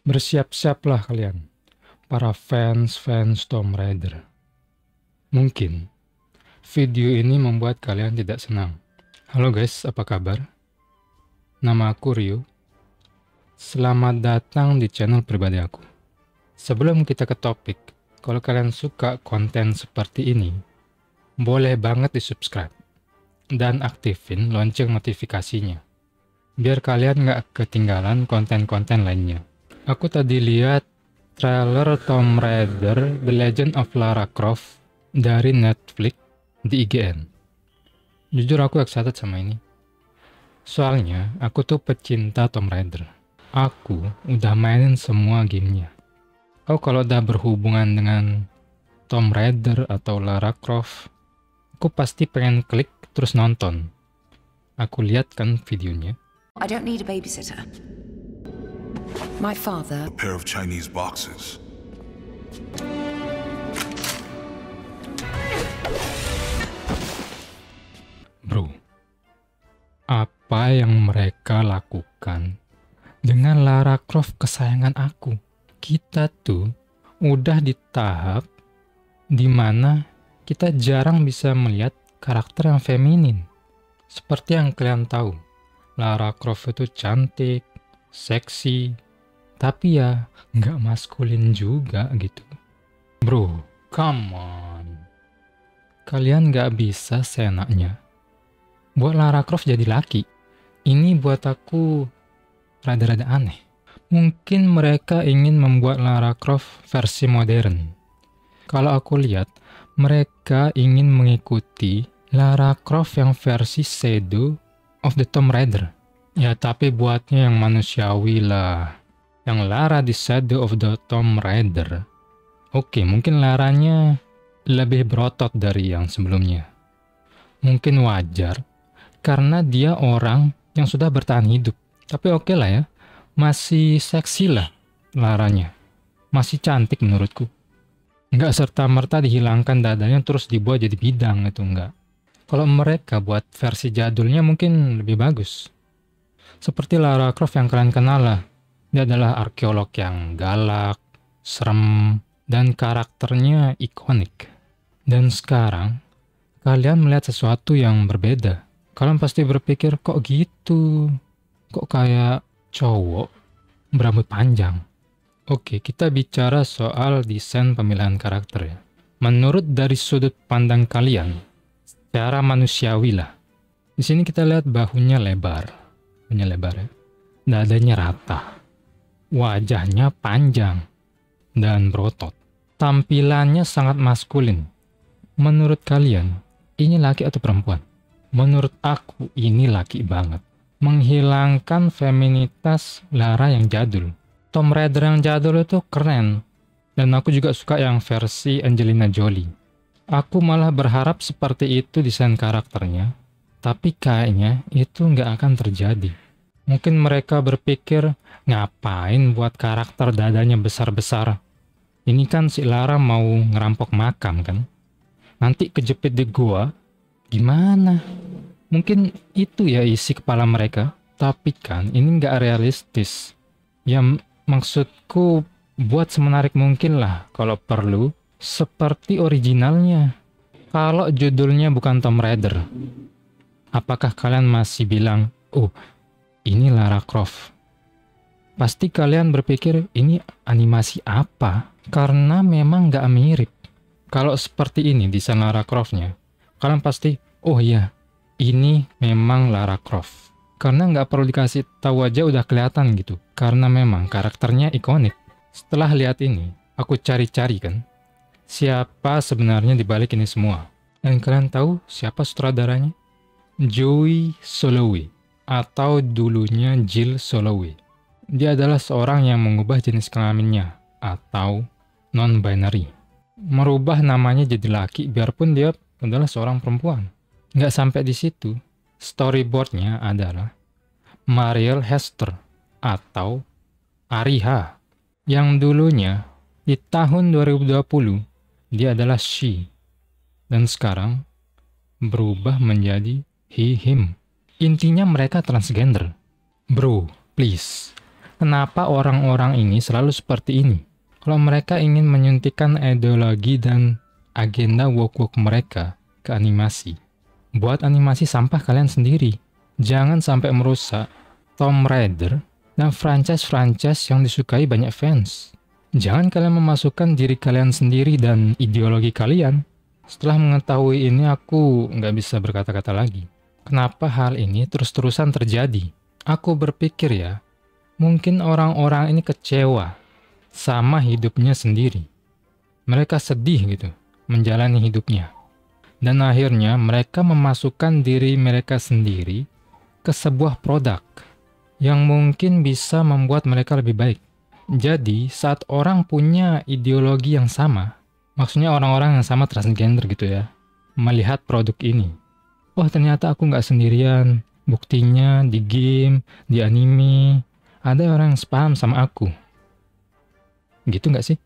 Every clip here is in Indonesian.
Bersiap-siaplah kalian, para fans Tomb Raider. Mungkin video ini membuat kalian tidak senang. Halo guys, apa kabar? Nama aku Rio. Selamat datang di channel pribadi aku. Sebelum kita ke topik, kalau kalian suka konten seperti ini, boleh banget di subscribe dan aktifin lonceng notifikasinya, biar kalian nggak ketinggalan konten-konten lainnya. Aku tadi lihat trailer Tomb Raider The Legend of Lara Croft dari Netflix di IGN. Jujur aku excited sama ini. Soalnya aku tuh pecinta Tomb Raider. Aku udah mainin semua gamenya. Oh, kalau udah berhubungan dengan Tomb Raider atau Lara Croft, aku pasti pengen klik terus nonton. Aku lihat kan videonya. I don't need a babysitter. My father... A pair of Chinese boxes. Bro, apa yang mereka lakukan dengan Lara Croft kesayangan aku? Kita tuh udah di tahap dimana kita jarang bisa melihat karakter yang feminin. Seperti yang kalian tahu, Lara Croft itu cantik, seksi, tapi ya nggak maskulin juga gitu. Bro, come on. Kalian nggak bisa seenaknya buat Lara Croft jadi laki. Ini buat aku rada-rada aneh. Mungkin mereka ingin membuat Lara Croft versi modern. Kalau aku lihat, mereka ingin mengikuti Lara Croft yang versi Shadow of the Tomb Raider. Ya, tapi buatnya yang manusiawi lah. Yang Lara di Shadow of the Tomb Raider. Oke, mungkin Laranya lebih berotot dari yang sebelumnya. Mungkin wajar, karena dia orang yang sudah bertahan hidup. Tapi oke lah ya, masih seksi lah Laranya. Masih cantik menurutku. Nggak serta-merta dihilangkan dadanya terus dibuat jadi bidang, itu enggak. Kalau mereka buat versi jadulnya mungkin lebih bagus. Seperti Lara Croft yang kalian kenal lah. Dia adalah arkeolog yang galak, serem, dan karakternya ikonik. Dan sekarang, kalian melihat sesuatu yang berbeda. Kalian pasti berpikir, kok gitu? Kok kayak cowok berambut panjang? Oke, kita bicara soal desain pemilihan karakter ya. Menurut dari sudut pandang kalian, secara manusiawi lah. Di sini kita lihat bahunya lebar. Bahunya lebar ya. Dadanya rata. Wajahnya panjang dan berotot. Tampilannya sangat maskulin. Menurut kalian, ini laki atau perempuan? Menurut aku, ini laki banget. Menghilangkan feminitas Lara yang jadul. Tomb Raider yang jadul itu keren. Dan aku juga suka yang versi Angelina Jolie. Aku malah berharap seperti itu desain karakternya. Tapi kayaknya itu nggak akan terjadi. Mungkin mereka berpikir, ngapain buat karakter dadanya besar-besar? Ini kan si Lara mau ngerampok makam kan? Nanti kejepit di gua, gimana? Mungkin itu ya isi kepala mereka. Tapi kan ini nggak realistis. Ya maksudku buat semenarik mungkin lah kalau perlu. Seperti originalnya. Kalau judulnya bukan Tomb Raider, apakah kalian masih bilang, oh ini Lara Croft? Pasti kalian berpikir ini animasi apa? Karena memang nggak mirip. Kalau seperti ini desain Lara Croft-nya, kalian pasti, oh iya, ini memang Lara Croft. Karena nggak perlu dikasih tahu aja udah kelihatan gitu. Karena memang karakternya ikonik. Setelah lihat ini, aku cari-cari kan, siapa sebenarnya di balik ini semua. Dan kalian tahu siapa sutradaranya? Joey Soloway, atau dulunya Jill Soloway. Dia adalah seorang yang mengubah jenis kelaminnya, atau non-binary. Merubah namanya jadi laki biarpun dia adalah seorang perempuan. Nggak sampai di situ, storyboardnya adalah Mariel Hester atau Ariha, yang dulunya di tahun 2020 dia adalah she, dan sekarang berubah menjadi he, him. Intinya mereka transgender. Bro, please, Kenapa orang-orang ini selalu seperti ini? Kalau mereka ingin menyuntikkan ideologi dan agenda woke-woke mereka ke animasi, buat animasi sampah kalian sendiri. Jangan sampai merusak Tomb Raider dan franchise-franchise yang disukai banyak fans. Jangan kalian memasukkan diri kalian sendiri dan ideologi kalian. Setelah mengetahui ini, aku nggak bisa berkata-kata lagi. Kenapa hal ini terus-terusan terjadi? Aku berpikir ya, mungkin orang-orang ini kecewa sama hidupnya sendiri. Mereka sedih gitu, menjalani hidupnya. Dan akhirnya mereka memasukkan diri mereka sendiri ke sebuah produk yang mungkin bisa membuat mereka lebih baik. Jadi, saat orang punya ideologi yang sama, maksudnya orang-orang yang sama transgender gitu ya, melihat produk ini, oh ternyata aku nggak sendirian, buktinya di game, di anime, ada orang yang sepaham sama aku. Gitu nggak sih?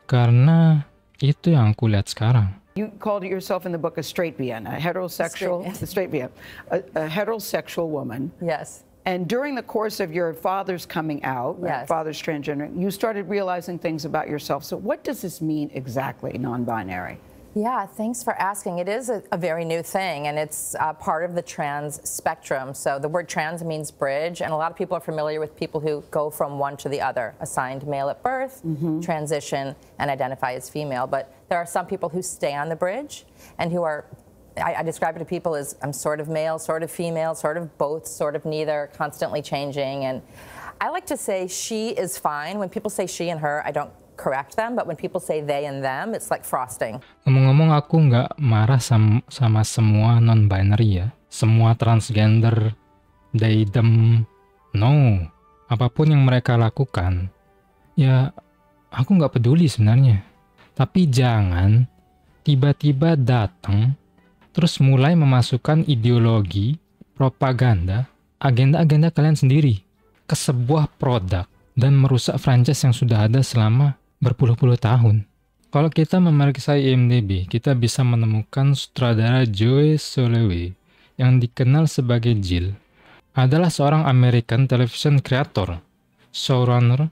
Karena itu yang aku lihat sekarang. You called yourself in the book a straight BN, a heterosexual, a heterosexual woman. Yes. And during the course of your father's coming out, Yes. father's transgender, you started realizing things about yourself. So what does this mean exactly, non-binary? Yeah, thanks for asking. It is a very new thing, and it's part of the trans spectrum. So the word trans means bridge, and a lot of people are familiar with people who go from one to the other, assigned male at birth, transition, and identify as female. But there are some people who stay on the bridge and who are, I describe it to people as I'm sort of male, sort of female, sort of both, sort of neither, constantly changing. And I like to say she is fine. When people say she and her, I don't correct them, but when people say they and them, it's like frosting. Ngomong-ngomong, aku nggak marah sama semua non-binary ya. Semua transgender, they, them, no. Apapun yang mereka lakukan, ya aku nggak peduli sebenarnya. Tapi jangan tiba-tiba datang, terus mulai memasukkan ideologi, propaganda, agenda-agenda kalian sendiri ke sebuah produk dan merusak franchise yang sudah ada selama berpuluh-puluh tahun. Kalau kita memeriksa IMDb, kita bisa menemukan sutradara Joe Soloway yang dikenal sebagai Jill adalah seorang American television creator, showrunner,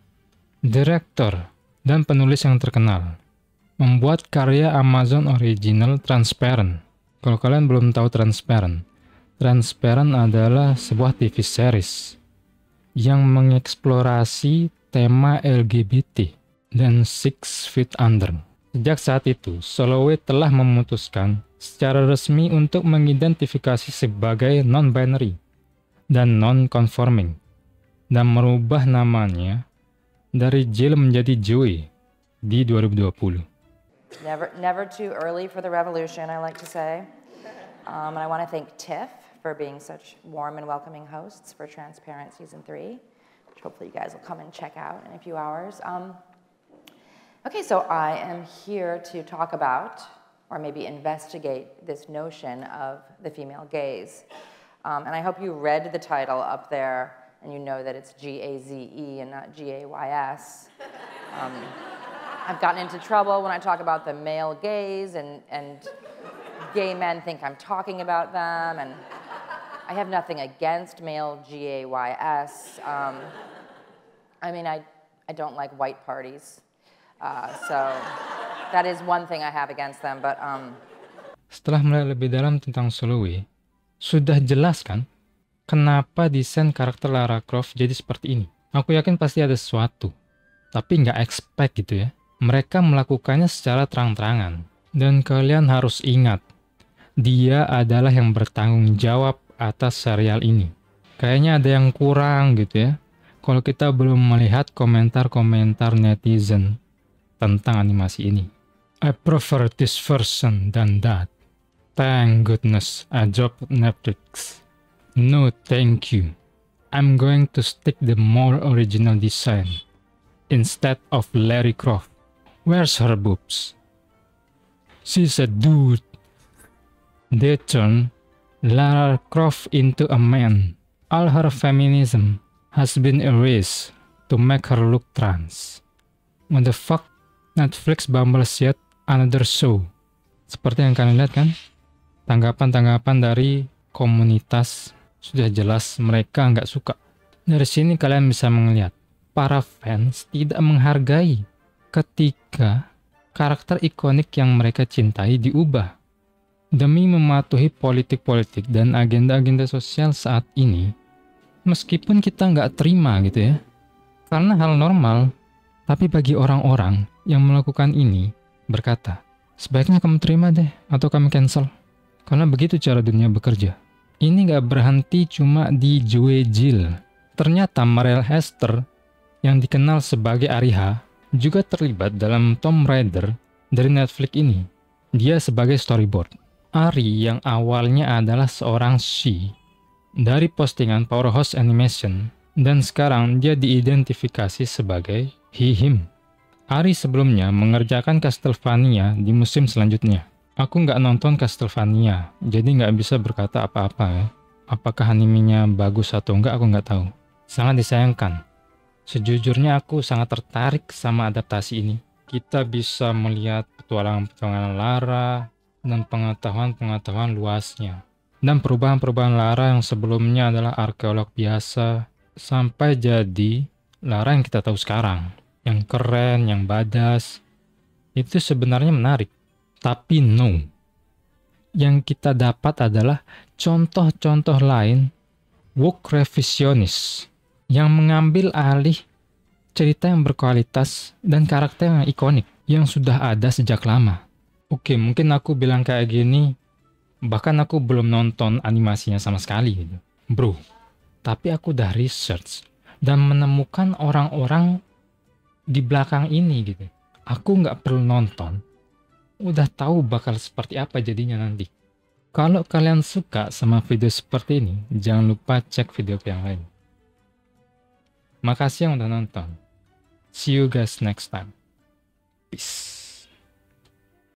director, dan penulis yang terkenal. Membuat karya Amazon original Transparent. Kalau kalian belum tahu Transparent, Transparent adalah sebuah TV series yang mengeksplorasi tema LGBT dan 6 Feet Under. Sejak saat itu, Soloway telah memutuskan secara resmi untuk mengidentifikasi sebagai non-binary dan non-conforming dan merubah namanya dari Jill menjadi Joey di 2020. Never too early for the revolution, I like to say. And I want to thank Tiff for being such warm and welcoming hosts for Transparent Season 3, which hopefully you guys will come and check out in a few hours. Okay, so I am here to talk about, or maybe investigate, this notion of the female gaze. And I hope you read the title up there, and you know that it's G-A-Z-E and not G-A-Y-S. I've gotten into trouble when I talk about the male gaze, and gay men think I'm talking about them, and I have nothing against male G-A-Y-S. I mean, I don't like white parties. So that is one thing I have against them, but Setelah melihat lebih dalam tentang Soloway, sudah jelas kan kenapa desain karakter Lara Croft jadi seperti ini. Aku yakin pasti ada sesuatu, tapi nggak expect gitu ya. Mereka melakukannya secara terang-terangan. Dan kalian harus ingat, dia adalah yang bertanggung jawab atas serial ini. Kayaknya ada yang kurang gitu ya, kalau kita belum melihat komentar-komentar netizen tentang animasi ini. I prefer this version than that. Thank goodness I dropped Netflix. No thank you. I'm going to stick the more original design instead of Lara Croft. Where's her boobs? She's a dude. They turn Lara Croft into a man. All her feminism has been erased to make her look trans. What the fuck? Netflix bumbles yet another show. Seperti yang kalian lihat kan? Tanggapan-tanggapan dari komunitas sudah jelas mereka nggak suka. Dari sini kalian bisa melihat para fans tidak menghargai ketika karakter ikonik yang mereka cintai diubah. Demi mematuhi politik-politik dan agenda-agenda sosial saat ini, meskipun kita nggak terima gitu ya, karena hal normal, tapi bagi orang-orang yang melakukan ini berkata, sebaiknya kamu terima deh atau kami cancel. Karena begitu cara dunia bekerja. Ini nggak berhenti cuma di Joe Jill. Ternyata Mariel Hester yang dikenal sebagai Ariha juga terlibat dalam Tomb Raider dari Netflix ini. Dia sebagai storyboard. Ari yang awalnya adalah seorang she dari postingan Powerhouse Animation dan sekarang dia diidentifikasi sebagai he/him. Ari sebelumnya mengerjakan Castlevania di musim selanjutnya. Aku nggak nonton Castlevania, jadi nggak bisa berkata apa-apa ya. Apakah animenya bagus atau enggak, aku nggak tahu. Sangat disayangkan. Sejujurnya aku sangat tertarik sama adaptasi ini. Kita bisa melihat petualangan-petualangan Lara dan pengetahuan-pengetahuan luasnya. Dan perubahan-perubahan Lara yang sebelumnya adalah arkeolog biasa, sampai jadi Lara yang kita tahu sekarang. Yang keren, yang badass. Itu sebenarnya menarik. Tapi no. Yang kita dapat adalah contoh-contoh lain woke revisionis yang mengambil alih cerita yang berkualitas dan karakter yang ikonik yang sudah ada sejak lama. Oke, mungkin aku bilang kayak gini, bahkan aku belum nonton animasinya sama sekali gitu. Bro, tapi aku udah research dan menemukan orang-orang di belakang ini gitu. Aku nggak perlu nonton, udah tahu bakal seperti apa jadinya nanti. Kalau kalian suka sama video seperti ini, jangan lupa cek video yang lain. Makasih yang udah nonton. See you guys next time. Peace.